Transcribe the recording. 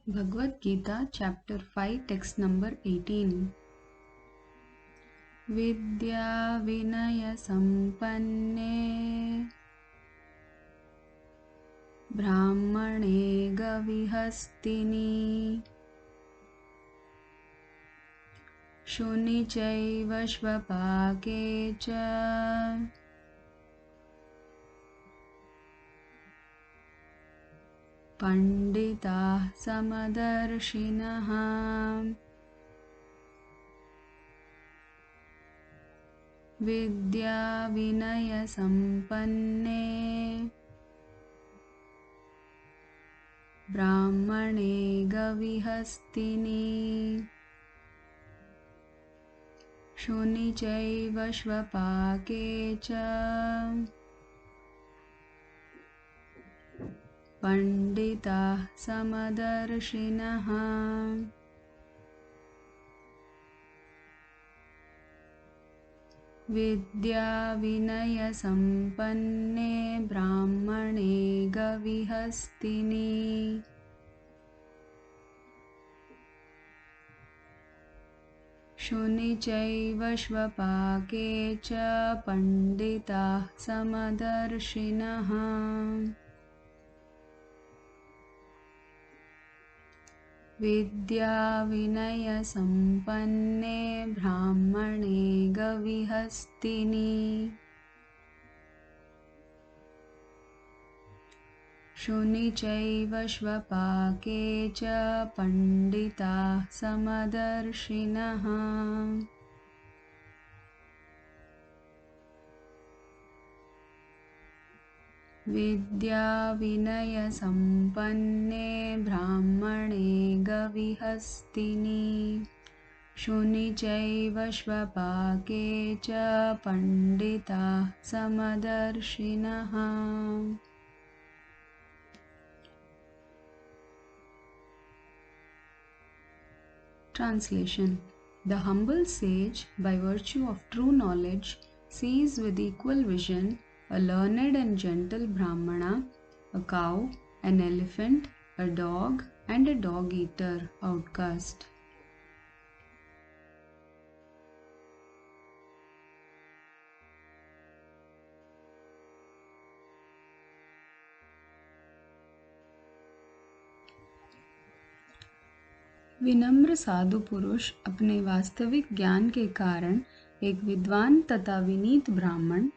Bhagavad Gita, Chapter 5, Text number 18. Vidya Vinaya Sampanne Brahmane Gavihastini Shuni Chaiva Shvapake Cha Panditah Samadarshinaha Vidya Vinaya Sampanne Brahmane Gavihastini Shuni Chaiva Shvapake Cha Panditah Samadarshinaha Vidya Vinaya Sampanne Brahmane Gavihastini Shuni Chaiva Shvapake Cha Panditah Samadarshinaha Vidya Vinaya Sampanne Brahmane Gavihastini Shuni Chaiva Shvapake Cha Panditah Samadarshinaha Vidya Vinaya Sampanne Brahmane Gavihastini Shuni Chaiva Shvapake Cha Panditah Samadarshinaha. Translation. The humble sage, by virtue of true knowledge, sees with equal vision a learned and gentle Brahmana, a cow, an elephant, a dog, and a dog-eater outcast. विनम्र साधु पुरुष अपने वास्तविक ज्ञान के कारण एक विद्वान तथा विनीत ब्राह्मण